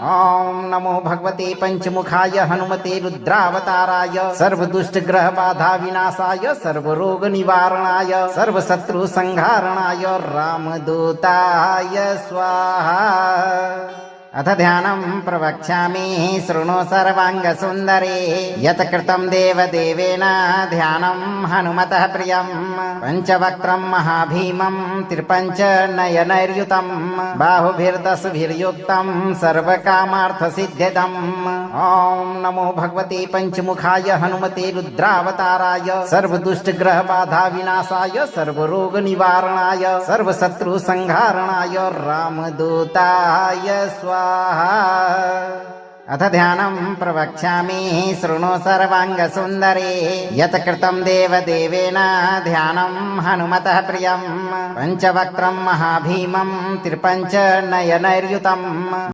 ओम नमो भगवते पंचमुखाय हनुमते रुद्रावताराय सर्वदुष्टग्रह बाधा विनाशाय सर्वरोग निवारणाय सर्वशत्रु संहारणाय रामदूताय स्वाहा। अथ ध्यानं प्रवक्ष्यामि शृणु सर्वाङ्गसुन्दरे यत् कृतं देवदेवेन ध्यानं हनुमतः प्रियं पञ्चवक्त्रं महाभीमं त्रिपञ्चनयनैर्युतं बाहुभिर्दशभिर्युक्तं सर्वकामार्थसिद्ध्यदम्। ॐ नमो भगवते पंचमुखाय हनुमते रुद्रावताराय सर्वदुष्टग्रहबाधा विनाशाय सर्वरोगनिवारणाय सर्वशत्रुसंहारणाय रामदूताय स्वाहा। अथ ध्यानं प्रवक्ष्यामि शृणु सर्वाङ्गसुन्दरे यत् कृतं देवदेवेन ध्यानं हनुमतः प्रियं पञ्चवक्त्रं महाभीमं त्रिपञ्चनयनैर्युतं